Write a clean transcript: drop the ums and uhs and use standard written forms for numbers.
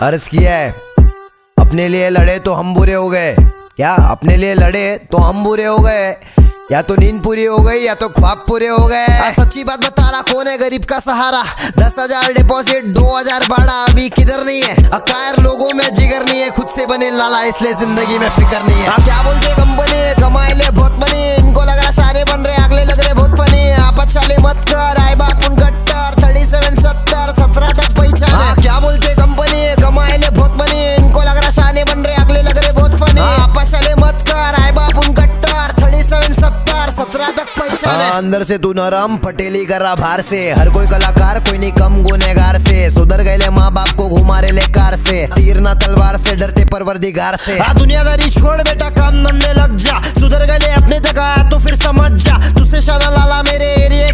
अर्ज किया है, अपने लिए लड़े तो हम बुरे हो गए। क्या अपने लिए लड़े तो हम बुरे हो गए? या तो नींद पूरी हो गई या तो ख्वाब पूरे हो गए। सच्ची बात बता रहा, कौन है गरीब का सहारा? 10,000 डिपॉजिट 2,000 भाड़ा, अभी किधर नहीं है। अकायर लोगों में जिगर नहीं है, खुद से बने लाला इसलिए जिंदगी में फिक्र नहीं है। क्या बोलते कंपनी कमाए ले बहुत बनी, इनको लग रहा सारे बन रहे, अगले लग रहे बहुत फनी। आप अच्छाले मत कर, आए बाप उन गट्टर 37 70 17 तक पहचान। क्या बोलते कंपनी कमाए ले बहुत बनी, इनको लग रहा शाने बन रहे, अगले लग रहे बहुत फनी। आप अच्छाले मत कर, आए बाप उन गट्टर 37 70 17 तक पहचान। अंदर से तू नरम पटेली कर रहा बाहर से, हर कोई कलाकार कोई नहीं कम गुनेगार से। सुधर गए माँ बाप को घुमा रहे ले कार से, तीर ना तलवार से डरते परवरदिगार से। दुनियादारी छोड़ बेटा काम धंधे लग जा, सुधर गए अपने तक आया तो फिर समझ जा। तुझसे शाना लाला मेरे एरिया